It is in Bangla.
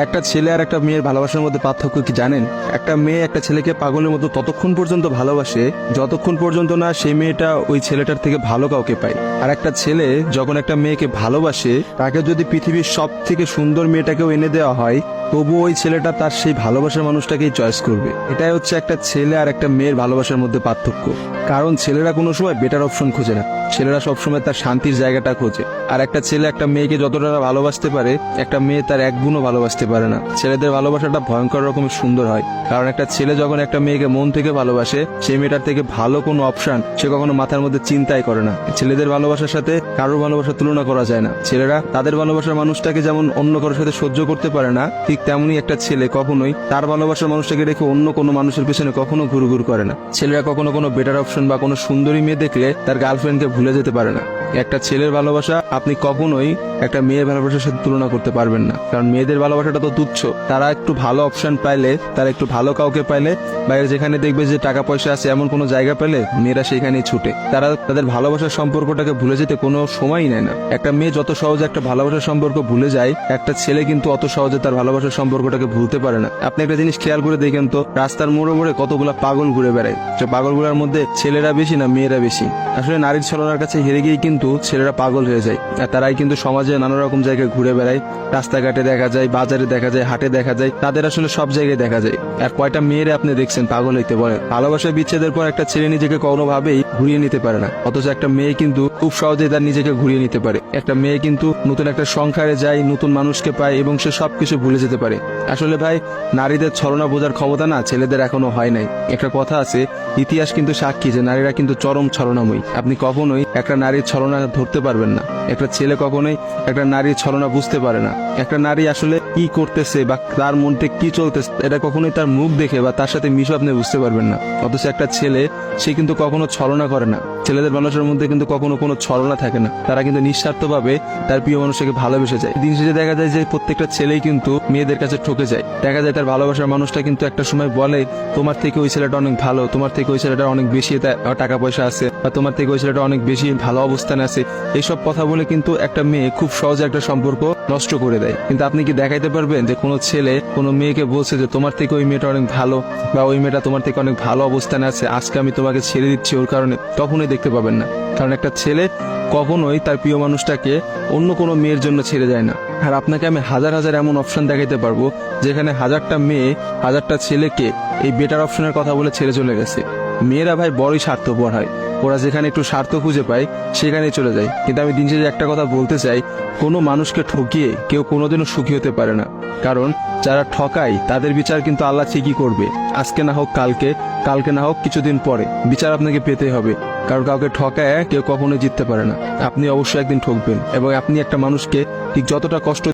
একটা ছেলে আর একটা মেয়ের ভালোবাসার মধ্যে পার্থক্য কি জানেন? একটা মেয়ে একটা ছেলেকে পাগলের মতো ততক্ষণ পর্যন্ত ভালোবাসে যতক্ষণ পর্যন্ত না সেই মেয়েটা ওই ছেলেটার থেকে ভালো কাউকে পায়। আর একটা ছেলে যখন একটা মেয়েকে ভালোবাসে, তাকে যদি পৃথিবীর সব থেকে সুন্দর মেয়েটাকেও এনে দেওয়া হয়, তবু ওই ছেলেটা তার সেই ভালোবাসার মানুষটাকেই চয়েস করবে। এটাই হচ্ছে একটা ছেলে আর একটা মেয়ের ভালোবাসার মধ্যে পার্থক্য। কারণ ছেলেরা কোনো সময় বেটার অপশন খোঁজে না, ছেলেরা সবসময় তার শান্তির জায়গাটা খোঁজে। আর একটা ছেলে একটা মেয়েকে যতটা ভালোবাসতে পারে, একটা মেয়ে তার এক গুণও ভালোবাসতে পারে না। ছেলেদের ভালোবাসাটা ভয়ঙ্কর রকমের সুন্দর হয়, কারণ একটা ছেলে যখন একটা মেয়েকে মন থেকে ভালোবাসে, সেই মেয়েটার থেকে ভালো কোনো অপশন সে কখনো মাথার মধ্যে চিন্তাই করে না। ছেলেদের ভালোবাসার সাথে কারোর ভালোবাসার তুলনা করা যায় না। ছেলেরা তাদের ভালোবাসার মানুষটাকে যেমন অন্য কারোর সাথে সহ্য করতে পারে না, ঠিক তেমনি একটা ছেলে কখনোই তার ভালোবাসার মানুষটাকে রেখে অন্য কোনো মানুষের পিছনে কখনো ঘুরঘুর করে না। ছেলেরা কখনো কোনো বেটার অপশন বা কোনো সুন্দরী মেয়ে দেখলে তার গার্লফ্রেন্ডকে ভুলে যেতে পারে না। একটা ছেলের ভালোবাসা আপনি কখনোই একটা মেয়ের ভালোবাসার সাথে তুলনা করতে পারবেন না, কারণ মেয়েদের ভালোবাসাটা তো তুচ্ছ। তারা একটু ভালো অপশন পাইলে, তারা একটু ভালো কাউকে পাইলে, বাইরে যেখানে দেখবে যে টাকা পয়সা আছে এমন কোনো জায়গা পেলে মেয়েরা সেখানেই ছুটে। তারা তাদের ভালোবাসার সম্পর্কটাকে ভুলে যেতে কোনো সময়ই নেয় না। একটা মেয়ে যত সহজে একটা ভালোবাসার সম্পর্ক ভুলে যায়, একটা ছেলে কিন্তু অত সহজে তার ভালোবাসার সম্পর্কটাকে ভুলতে পারে না। আপনি একটা জিনিস খেয়াল করে দেখেন তো, রাস্তার মোড়ে মোড়ে কতগুলা পাগল ঘুরে বেড়ায়। সে পাগলগুলোর মধ্যে ছেলেরা বেশি না মেয়েরা বেশি? আসলে নারীর ছলনার কাছে হেরে গিয়ে কিন্তু ছেলেরা পাগল হয়ে যায়। আর তারাই কিন্তু সমাজে নানা রকম জায়গায় ঘুরে বেড়ায়। রাস্তাঘাটে দেখা যায়, বাজারে দেখা যায়, হাটে দেখা যায়, তাদের আসলে সব জায়গায় দেখা যায়। আর কয়টা মেয়েরা আপনি দেখছেন পাগল হইতে বলে? ভালোবাসা বিচ্ছেদের পর একটা ছেলে নিজেকে কোনোভাবেই ঘুরিয়ে নিতে পারে না, অথচ একটা মেয়ে কিন্তু খুব সহজেই তার নিজেকে ঘুরিয়ে নিতে পারে। একটা মেয়ে কিন্তু নতুন একটা সংসারে যায়, নতুন মানুষকে পায় এবং সে সবকিছু ভুলে যেতে পারে। আসলে ভাই, নারীদের ছলনা বোঝার ক্ষমতা না ছেলেদের এখনো হয় নাই। একটা কথা আছে, ইতিহাস কিন্তু সাক্ষী যে নারীরা কিন্তু চরম ছলনাময়ী। আপনি কখনোই একটা নারীর ছলনা ধরতে পারবেন না। একটা ছেলে কখনোই একটা নারীর ছলনা বুঝতে পারে না। একটা নারী আসলে কি করতেছে বা তার মধ্যে কি চলতেছে, এটা কখনোই তার মুখ দেখে বা তার সাথে মিশে আপনি বুঝতে পারবেন না। অথচ একটা ছেলে, সে কিন্তু কখনো ছলনা করে না। ছেলেদের মানুষের মধ্যে কিন্তু কখনো কোনো ছলনা থাকে না। তারা কিন্তু নিঃস্বার্থভাবে তার প্রিয় মানুষকে ভালোবেসে যায়। দিন শেষে দেখা যায় যে প্রত্যেকটা ছেলেই কিন্তু মেয়েদের কাছে ঠকে যায়। দেখা যায় তার ভালোবাসার মানুষটা কিন্তু একটা সময় বলে, তোমার থেকে ওই ছেলেটা অনেক ভালো, তোমার থেকে ওই ছেলেটা অনেক বেশি টাকা পয়সা আছে, বা তোমার থেকে ওই ছেলেটা অনেক বেশি ভালো অবস্থানে আছে। এইসব কথা বলে কিন্তু একটা মেয়ে খুব সহজে একটা সম্পর্ক নষ্ট করে দেয়। কিন্তু আপনি কি দেখাইতে পারবেন যে কোনো ছেলে কোনো মেয়েকে বলছে যে তোমার থেকে ওই মেয়েটা অনেক ভালো, বা ওই মেয়েটা তোমার থেকে অনেক ভালো অবস্থানে আছে, আজকে আমি তোমাকে ছেড়ে দিচ্ছি ওর কারণে? কখনোই দেখতে পাবেন না। কারণ একটা ছেলে কখনোই তার প্রিয় মানুষটাকে অন্য কোনো মেয়ের জন্য ছেড়ে যায় না। আর আপনাকে আমি হাজার হাজার এমন অপশন দেখাইতে পারবো যেখানে হাজারটা মেয়ে হাজারটা ছেলেকে এই বেটার অপশনের কথা বলে ছেড়ে চলে গেছে। মেয়েরা ভাই বড়ই স্বার্থপর হয়, ওরা যেখানে একটু স্বার্থ খুঁজে পায় সেখানেই চলে যায়। কিন্তু আমি দিন শেষে একটা কথা বলতে চাই, কোনো মানুষকে ঠকিয়ে কেউ কোনোদিনও সুখী হতে পারে না। কারণ যারা ঠকায় তাদের বিচার কিন্তু আল্লাহ ঠিকই করবে। আজকে না হোক কালকে, কালকে না হোক কিছুদিন পরে বিচার আপনাকে পেতে হবে। কারণ কাউকে ঠকায় কেউ কখনোই জিততে পারে না। আপনি অবশ্যই একদিন ঠকবেন, এবং আপনি একটা মানুষকে ঠিক যতটা কষ্ট